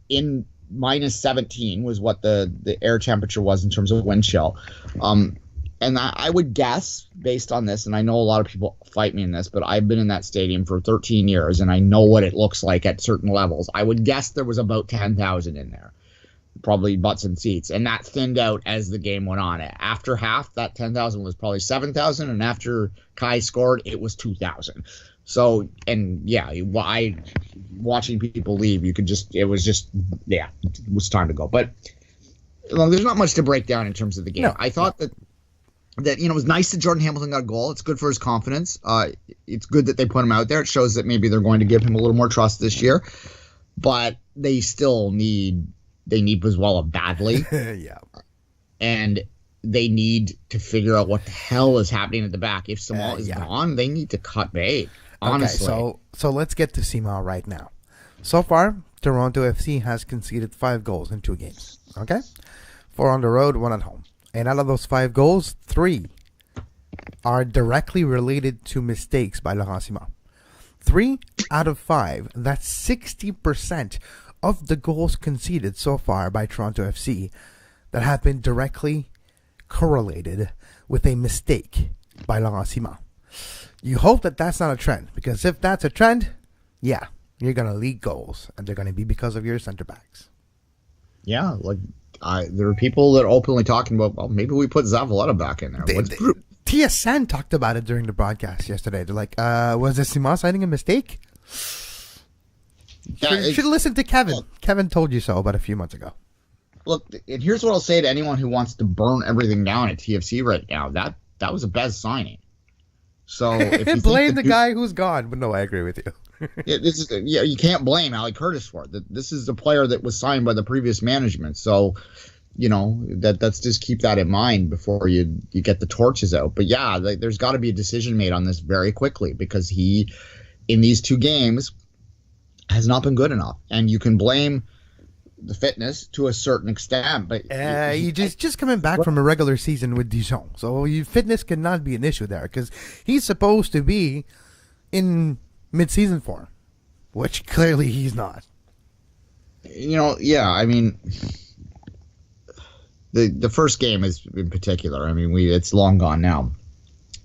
in -17 was what the air temperature was in terms of wind chill. And I would guess, based on this, and I know a lot of people fight me in this, but I've been in that stadium for 13 years, and I know what it looks like at certain levels. I would guess there was about 10,000 in there. Probably butts and seats, and that thinned out as the game went on. After half, that 10,000 was probably 7,000, and after Kai scored, it was 2,000. So, and yeah, watching people leave, it was time to go. But there's not much to break down in terms of the game. No, I thought that it was nice that Jordan Hamilton got a goal. It's good for his confidence. It's good that they put him out there. It shows that maybe they're going to give him a little more trust this year, but they still need Pozuelo badly. Yeah. And they need to figure out what the hell is happening at the back. If Samal is gone, they need to cut bait. Honestly. Okay, so let's get to Samal right now. So far, Toronto FC has conceded 5 goals in 2 games. Okay? 4 on the road, 1 at home. And out of those 5 goals, 3 are directly related to mistakes by Laurent Simon. 3 out of 5, that's 60% of the goals conceded so far by Toronto FC that have been directly correlated with a mistake by Laurent Simon. You hope that that's not a trend, because if that's a trend, yeah, you're going to leak goals, and they're going to be because of your center backs. Yeah, like there are people that are openly talking about, well, maybe we put Zavaleta back in there. TSN talked about it during the broadcast yesterday. They're like, was the Simon signing a mistake? You should listen to Kevin. Look, Kevin told you so about a few months ago. Look, and here's what I'll say to anyone who wants to burn everything down at TFC right now. That was a bad signing. So if you blame the guy who's gone. But no, I agree with you. You can't blame Ali Curtis for it. This is a player that was signed by the previous management. So, let's just keep that in mind before you get the torches out. But yeah, there's got to be a decision made on this very quickly, because he, in these 2 games, has not been good enough. And you can blame the fitness to a certain extent, but you just coming back from a regular season with Dijon, so fitness cannot be an issue there, because he's supposed to be in mid-season form, which clearly he's not. Yeah, I mean, the first game is in particular. I mean, it's long gone now.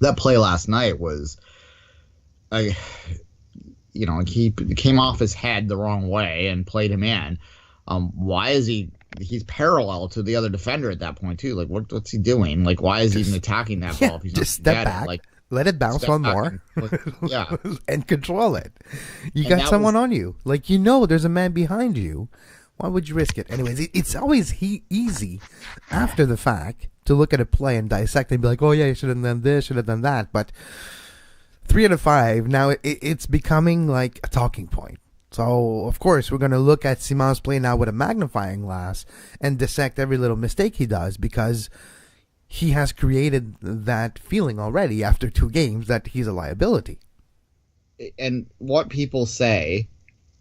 That play last night was, he came off his head the wrong way and played him in. Why is he's parallel to the other defender at that point too? Like, what's he doing? Like, why is he even attacking that ball if he's just step back, let it bounce one more, and control it. You got someone on you. Like, there's a man behind you. Why would you risk it? Anyways, it's always easy after the fact to look at a play and dissect and be like, oh yeah, you should have done this, should have done that. But 3 out of 5, now it's becoming like a talking point. So, of course, we're going to look at Simon's play now with a magnifying glass and dissect every little mistake he does, because he has created that feeling already after 2 games that he's a liability. And what people say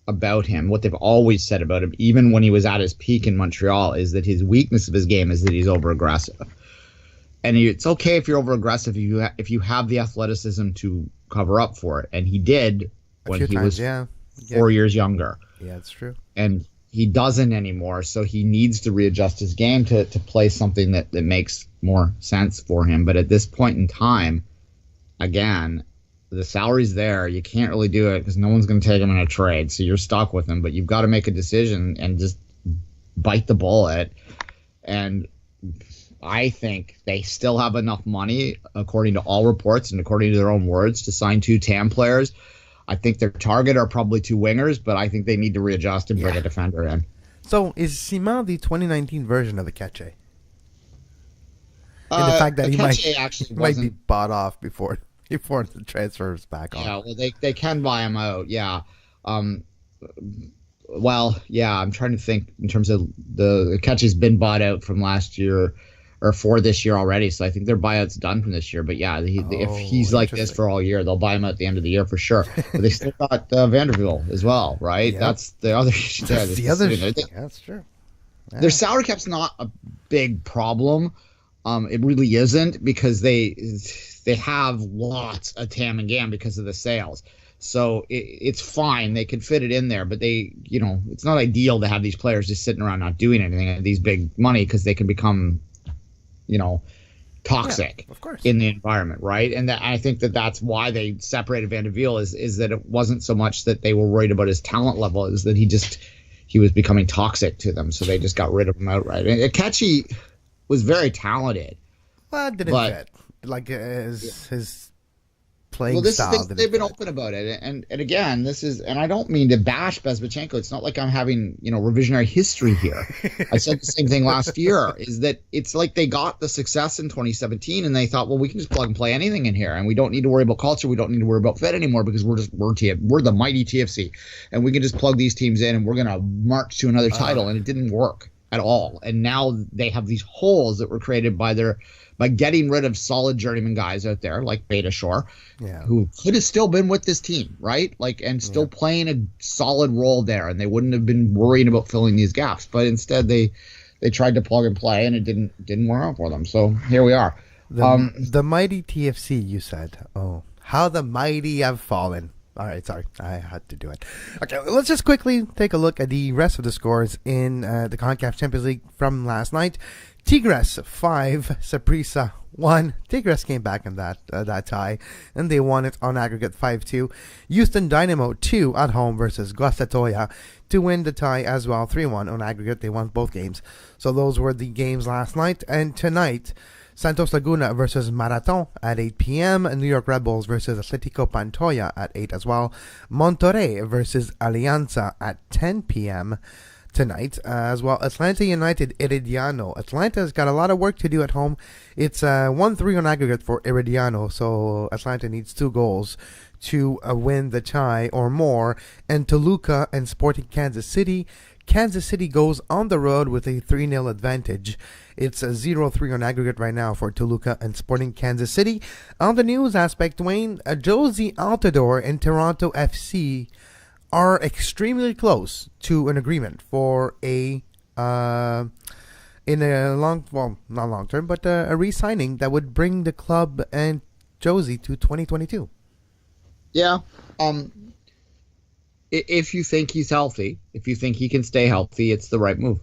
about him, what they've always said about him, even when he was at his peak in Montreal, is that his weakness of his game is that he's over-aggressive. And it's okay if you're over-aggressive if you have the athleticism to cover up for it. And he did when he was 4 years younger. Yeah, that's true. And he doesn't anymore, so he needs to readjust his game to play something that makes more sense for him. But at this point in time, again, the salary's there. You can't really do it because no one's going to take him in a trade, so you're stuck with him. But you've got to make a decision and just bite the bullet. And I think they still have enough money, according to all reports and according to their own words, to sign 2 TAM players. I think their target are probably 2 wingers, but I think they need to readjust and bring a defender in. So is Simon the 2019 version of Akeche? And the fact that he might be bought off before the transfers back on. Yeah, well, they can buy him out. Yeah. Well, yeah, I'm trying to think in terms of the Akeche's been bought out from last year or for this year already, so I think their buyout's done from this year. But yeah, if he's like this for all year, they'll buy him at the end of the year for sure. But they still got Vanderbilt as well, right? Yep. That's the other issue there. That's true. Yeah. Their salary cap's not a big problem. It really isn't, because they have lots of TAM and GAM because of the sales. So it's fine. They can fit it in there, but it's not ideal to have these players just sitting around not doing anything at these big money, because they can become, toxic in the environment, right? And I think that's why they separated Van de Wiel is that it wasn't so much that they were worried about his talent level, is that he was becoming toxic to them, so they just got rid of him outright. And Akeche was very talented. Well, it didn't fit. Like his playing style. They've been open about it, and again, and I don't mean to bash Bezbatchenko. It's not like I'm having revisionary history here. I said the same thing last year. Is that it's like they got the success in 2017, and they thought, well, we can just plug and play anything in here, and we don't need to worry about culture. We don't need to worry about fit anymore, because we're the mighty TFC, and we can just plug these teams in, and we're gonna march to another title. And it didn't work at all. And now they have these holes that were created by getting rid of solid journeyman guys out there like Beta Shore, who could have still been with this team, right? And still playing a solid role there, and they wouldn't have been worrying about filling these gaps. But instead, they tried to plug and play, and it didn't work out for them. So here we are. The mighty TFC, you said. Oh, how the mighty have fallen. All right, sorry, I had to do it. Okay, let's just quickly take a look at the rest of the scores in the CONCACAF Champions League from last night. Tigres 5, Saprissa 1. Tigres came back in that tie, and they won it on aggregate 5-2. Houston Dynamo 2 at home versus Guastatoya to win the tie as well, 3-1 on aggregate. They won both games. So those were the games last night. And tonight, Santos Laguna versus Marathon at 8 p.m. New York Red Bulls versus Atletico Pantoja at 8 as well. Monterrey versus Alianza at 10 p.m. tonight as well. Atlanta United Herediano. Atlanta's got a lot of work to do at home. It's 1-3 on aggregate for Herediano, so Atlanta needs 2 goals to win the tie or more. And Toluca and Sporting Kansas City. Kansas City goes on the road with a 3-0 advantage. It's a 0-3 on aggregate right now for Toluca and Sporting Kansas City. On the news aspect, Duane, Josie Altidore and Toronto FC are extremely close to an agreement for a re-signing that would bring the club and Josie to 2022. Yeah. If you think he's healthy, if you think he can stay healthy, it's the right move.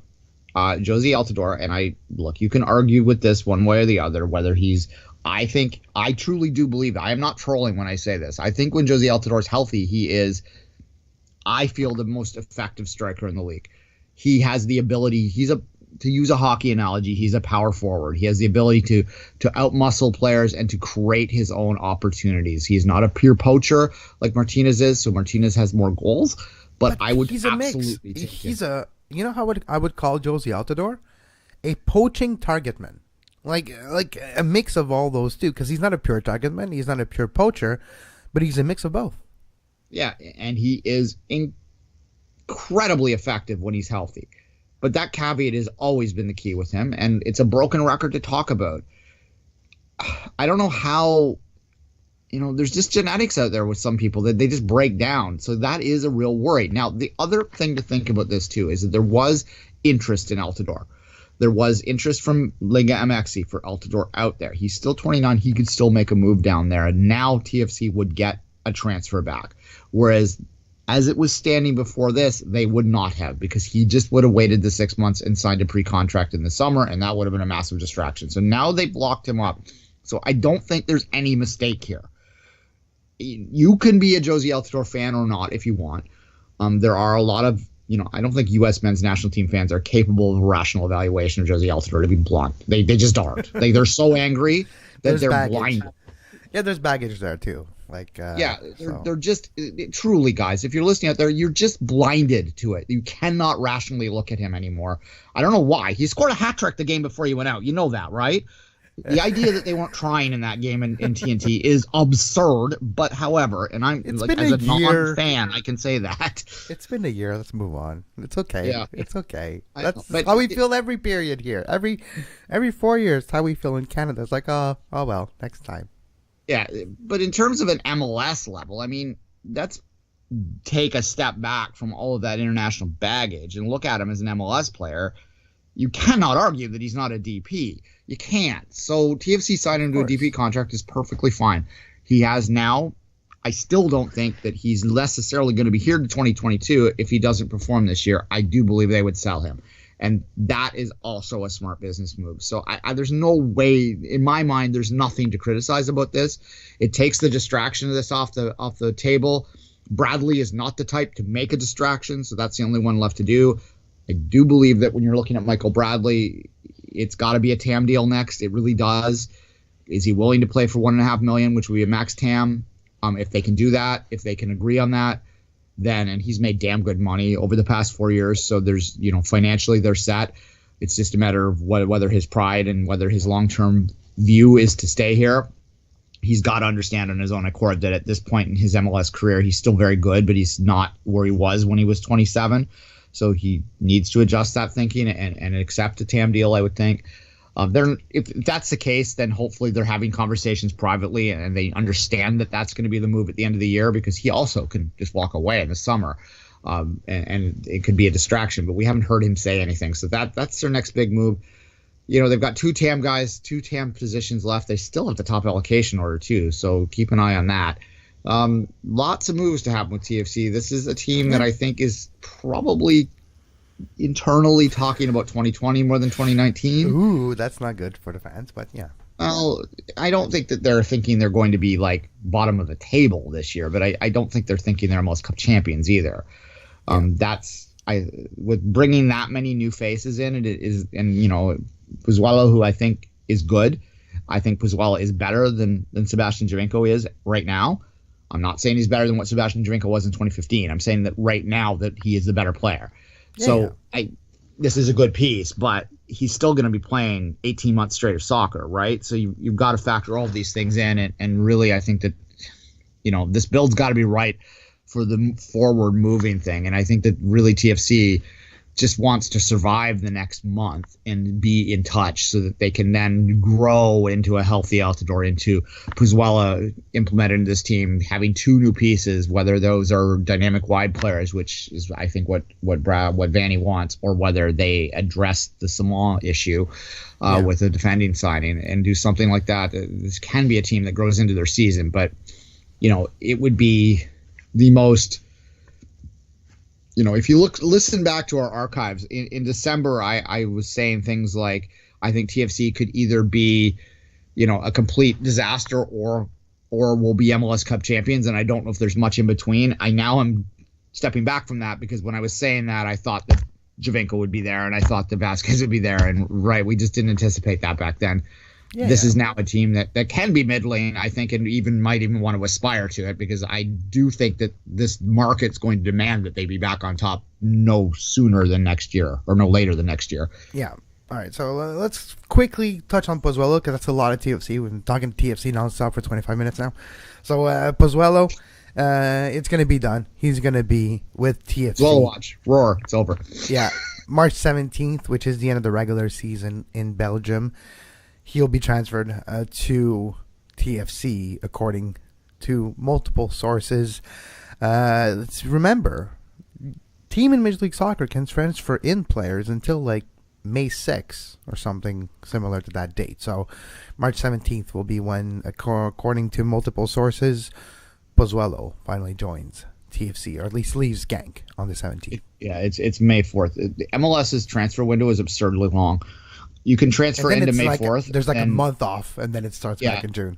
Josie Altidore, and you can argue with this one way or the other, whether I truly do believe, I am not trolling when I say this. I think when Josie Altidore is healthy, he is, I feel, the most effective striker in the league. He has the ability, to use a hockey analogy, he's a power forward. He has the ability to outmuscle players and to create his own opportunities. He's not a pure poacher like Martinez is, so Martinez has more goals, but I would absolutely take him. You know how I would call Josie Altidore? A poaching target man. Like a mix of all those two, because he's not a pure target man, he's not a pure poacher, but he's a mix of both. Yeah, and he is incredibly effective when he's healthy. But that caveat has always been the key with him, and it's a broken record to talk about. I don't know how, there's just genetics out there with some people that they just break down. So that is a real worry. Now, the other thing to think about this, too, is that there was interest in Altidore. There was interest from Liga MX for Altidore out there. He's still 29. He could still make a move down there, and now TFC would get a transfer back. Whereas As it was standing before this, they would not have, because he just would have waited the 6 months and signed a pre-contract in the summer, and that would have been a massive distraction. So now they've locked him up. So I don't think there's any mistake here. You can be a Josie Altidore fan or not if you want. There are a lot of, I don't think U.S. men's national team fans are capable of a rational evaluation of Josie Altidore, to be blunt. They just aren't. They're so angry that they're blind. Yeah, there's baggage there too. They're just truly, guys, if you're listening out there, you're just blinded to it. You cannot rationally look at him anymore. I don't know why. He scored a hat trick the game before he went out. You know that, right? The idea that they weren't trying in that game in TNT is absurd. But however, and as a non-fan, I can say that. It's been a year. Let's move on. It's okay. Yeah. It's okay. That's how we feel every period here. Every 4 years, how we feel in Canada. It's like, oh well, next time. Yeah, but in terms of an MLS level, I mean, that's take a step back from all of that international baggage and look at him as an MLS player. You cannot argue that he's not a DP. You can't. So TFC signed him to a DP contract is perfectly fine. He has now. I still don't think that he's necessarily going to be here to 2022 if he doesn't perform this year. I do believe they would sell him. And that is also a smart business move. So there's no way, in my mind, there's nothing to criticize about this. It takes the distraction of this off the table. Bradley is not the type to make a distraction, so that's the only one left to do. I do believe that when you're looking at Michael Bradley, it's got to be a TAM deal next. It really does. Is he willing to play for $1.5 million, which would be a max TAM? If they can do that, if they can agree on that, then, and he's made damn good money over the past 4 years. So there's, financially they're set. It's just a matter of whether his pride and whether his long-term view is to stay here. He's got to understand on his own accord that at this point in his MLS career, he's still very good, but he's not where he was when he was 27. So he needs to adjust that thinking and accept a TAM deal, I would think. If that's the case, then hopefully they're having conversations privately and they understand that that's going to be the move at the end of the year, because he also can just walk away in the summer, and it could be a distraction. But we haven't heard him say anything, so that's their next big move. They've got two TAM positions left. They still have the top allocation order too, so keep an eye on that. Lots of moves to happen with TFC. This is a team that I think is probably internally talking about 2020 more than 2019. Ooh, that's not good for the fans, but yeah. Well, I don't think that they're thinking they're going to be like bottom of the table this year, but I don't think they're thinking they're MLS Cup champions either. With bringing that many new faces in, Pozuelo, who I think is good. I think Pozuelo is better than Sebastian Giovinco is right now. I'm not saying he's better than what Sebastian Giovinco was in 2015. I'm saying that right now that he is the better player. So this is a good piece, but he's still going to be playing 18 months straight of soccer, right? So you've got to factor all of these things in, and really I think that, this build's got to be right for the forward moving thing. And I think that really TFC just wants to survive the next month and be in touch so that they can then grow into a healthy Altidore, into Pozuelo implemented into this team, having two new pieces, whether those are dynamic wide players, which is I think what Vanny wants, or whether they address the Samoa issue with a defending signing and do something like that. This can be a team that grows into their season, but it would be the most. If you listen back to our archives in December, I was saying things like, I think TFC could either be, a complete disaster or will be MLS Cup champions. And I don't know if there's much in between. I'm stepping back from that, because when I was saying that, I thought that Giovinco would be there and I thought that Vasquez would be there. And we just didn't anticipate that back then. This is now a team that can be middling, I think, and might even want to aspire to it, because I do think that this market's going to demand that they be back on top no sooner than next year, or no later than next year. Yeah. All right, so let's quickly touch on Pozuelo, because that's a lot of TFC. We've been talking TFC nonstop for 25 minutes now. So Pozuelo, it's going to be done. He's going to be with TFC. Pozuelo watch. Roar. It's over. Yeah. March 17th, which is the end of the regular season in Belgium. He'll be transferred to TFC, according to multiple sources. Let's remember, team in Major League Soccer can transfer in players until May 6th or something similar to that date. So March 17th will be when, according to multiple sources, Pozuelo finally joins TFC, or at least leaves Genk on the 17th. It's May 4th. The MLS's transfer window is absurdly long. You can transfer into May 4th. There's like a month off, and then it starts back in June.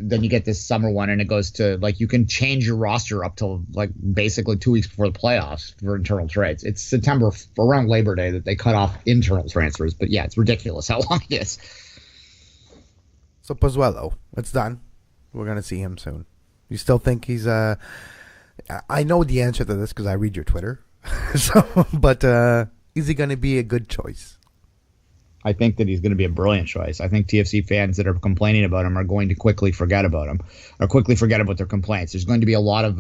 Then you get this summer one, and it goes to, like, you can change your roster up to, like, basically 2 weeks before the playoffs for internal trades. It's September, around Labor Day, that they cut off internal transfers. But yeah, it's ridiculous how long it is. So Pozuelo, it's done. We're going to see him soon. You still think he's I know the answer to this because I read your Twitter. But is he going to be a good choice? I think that he's going to be a brilliant choice. I think TFC fans that are complaining about him are going to quickly forget about him, or quickly forget about their complaints. There's going to be a lot of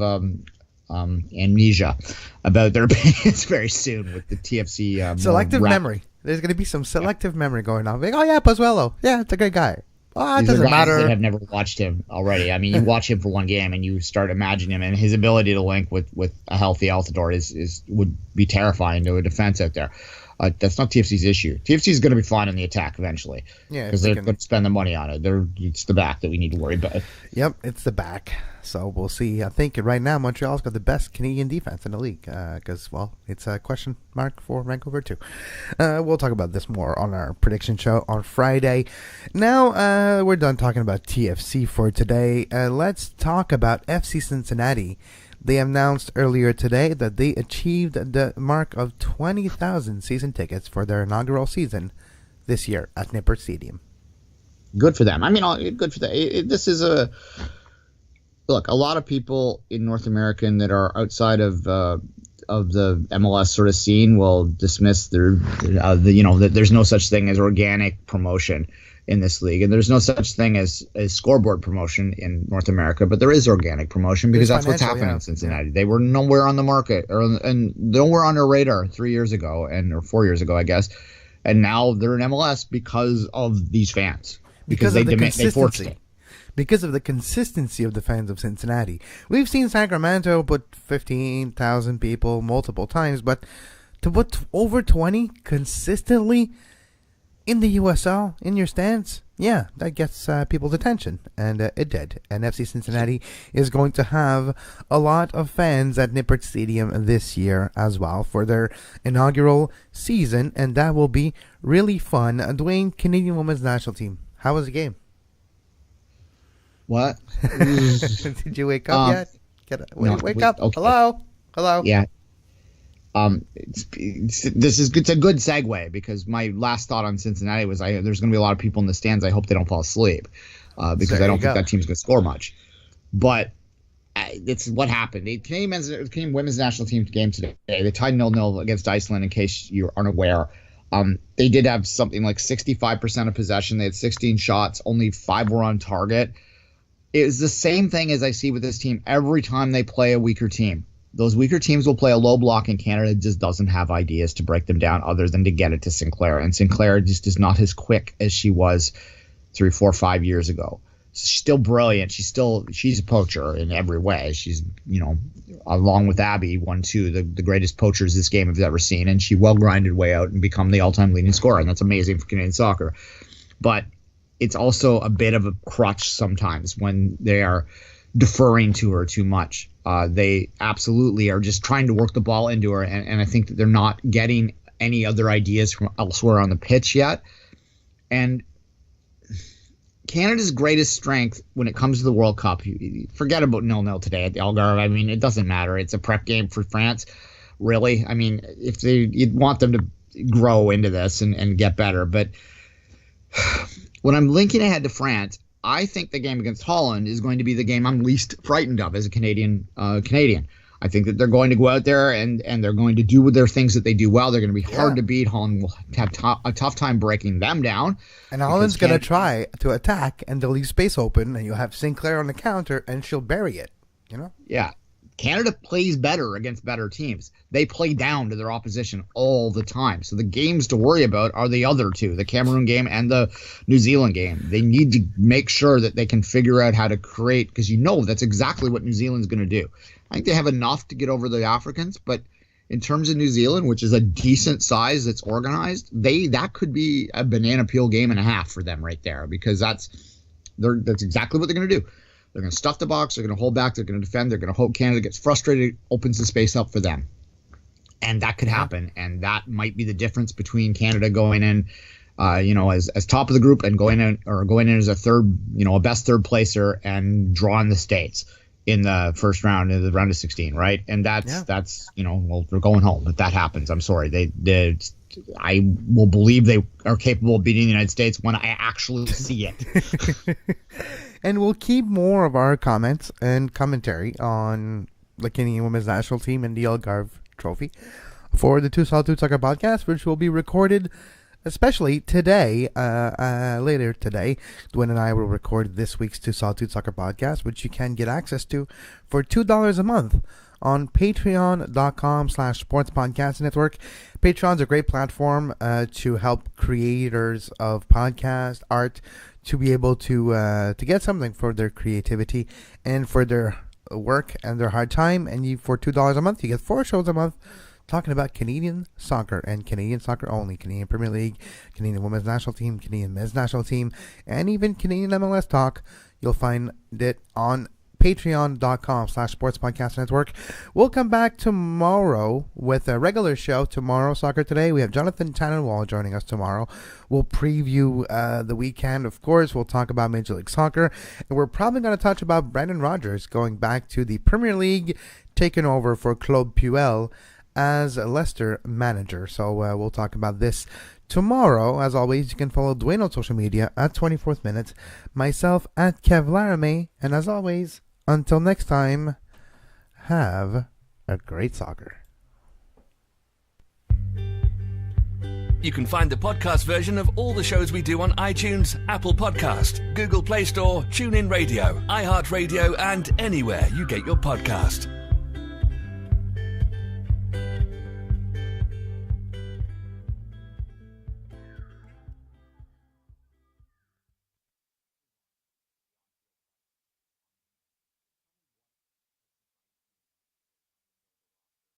amnesia about their opinions very soon with the TFC. Selective memory. There's going to be some selective memory going on. Like, oh yeah, Pozuelo. Yeah, it's a great guy. Oh, it doesn't matter. That have never watched him already. I mean, you watch him for one game and you start imagining him, and his ability to link with a healthy Altidore would be terrifying to a defense out there. That's not TFC's issue. TFC is going to be fine in the attack eventually. Yeah, because they're going to spend the money on it. It's the back that we need to worry about. Yep, it's the back. So we'll see. I think right now Montreal's got the best Canadian defense in the league. Because it's a question mark for Vancouver too. We'll talk about this more on our prediction show on Friday. Now we're done talking about TFC for today. Let's talk about FC Cincinnati. They announced earlier today that they achieved the mark of 20,000 season tickets for their inaugural season this year at Nippert Stadium. Good for them. I mean, good for them. This is a lot of people in North America that are outside of the MLS sort of scene will dismiss that there's no such thing as organic promotion in this league, and there's no such thing as scoreboard promotion in North America, but there is organic promotion because that's what's happening in Cincinnati. They were nowhere on the market and nowhere on their radar 3 years ago or 4 years ago, I guess, and now they're in MLS because of these fans, because they forced it. Because of the consistency of the fans of Cincinnati. We've seen Sacramento put 15,000 people multiple times, but to put over 20 consistently in the USL, in your stands, yeah, that gets people's attention, and it did. And FC Cincinnati is going to have a lot of fans at Nippert Stadium this year as well for their inaugural season, and that will be really fun. Duane, Canadian Women's National Team, how was the game? What? Did you wake up yet? Wake up. Okay. Hello. Yeah. It's a good segue because my last thought on Cincinnati was there's going to be a lot of people in the stands. I hope they don't fall asleep because I don't think that team's going to score much. But it's what happened. The Canadian Women's National Team game today, they tied 0-0 against Iceland, in case you aren't aware. They did have something like 65% of possession. They had 16 shots. Only 5 were on target. It was the same thing as I see with this team every time they play a weaker team. Those weaker teams will play a low block, and Canada just doesn't have ideas to break them down other than to get it to Sinclair. And Sinclair just is not as quick as she was 3, 4, 5 years ago. She's still brilliant. She's a poacher in every way. She's, along with Abby, 1-2, the greatest poachers this game has ever seen. And she well grinded way out and become the all-time leading scorer. And that's amazing for Canadian soccer. But it's also a bit of a crutch sometimes when they are deferring to her too much. They absolutely are just trying to work the ball into her, and I think that they're not getting any other ideas from elsewhere on the pitch yet. And Canada's greatest strength when it comes to the World Cup, forget about 0-0 today at the Algarve. I mean, it doesn't matter. It's a prep game for France, really. I mean, if you'd want them to grow into this and get better. But when I'm linking ahead to France, I think the game against Holland is going to be the game I'm least frightened of as a Canadian. I think that they're going to go out there and they're going to do their things that they do well. They're going to be hard to beat. Holland will have a tough time breaking them down. And Holland's going to try to attack, and they'll leave space open, and you'll have Sinclair on the counter, and she'll bury it. Yeah. Canada plays better against better teams. They play down to their opposition all the time. So the games to worry about are the other two, the Cameroon game and the New Zealand game. They need to make sure that they can figure out how to create, because that's exactly what New Zealand's going to do. I think they have enough to get over the Africans, but in terms of New Zealand, which is a decent size that's organized, that could be a banana peel game and a half for them right there, because that's exactly what they're going to do. They're going to stuff the box. They're going to hold back. They're going to defend. They're going to hope Canada gets frustrated, opens the space up for them. And that could happen. And that might be the difference between Canada going in, as top of the group and going in as a third, a best third placer and drawing the States in the first round, in the round of 16, right? And that's they're going home if that happens. I'm sorry. I will believe they are capable of beating the United States when I actually see it. And we'll keep more of our comments and commentary on the Canadian women's national team and the Algarve Trophy for the Two Solitude Soccer podcast, which will be recorded especially today, later today. Duane and I will record this week's Two Solitude Soccer podcast, which you can get access to for $2 a month on patreon.com/sportspodcast network. Patreon's a great platform to help creators of podcast art to be able to get something for their creativity and for their work and their hard time. And for $2 a month, you get 4 shows a month talking about Canadian soccer and Canadian soccer only. Canadian Premier League, Canadian Women's National Team, Canadian Men's National Team, and even Canadian MLS talk. You'll find it on patreon.com/sportspodcast network. We'll come back tomorrow with a regular show. Tomorrow, Soccer Today, we have Jonathan Tannenwald joining us tomorrow. We'll preview the weekend. Of course, we'll talk about Major League Soccer, and we're probably going to touch about Brendan Rodgers going back to the Premier League, taking over for Claude Puel as a Leicester manager. So we'll talk about this tomorrow. As always, you can follow Duane on social media at 24th Minute, myself at Kev Laramee, and as always, until next time, have a great soccer. You can find the podcast version of all the shows we do on iTunes, Apple Podcast, Google Play Store, TuneIn Radio, iHeartRadio, and anywhere you get your podcast.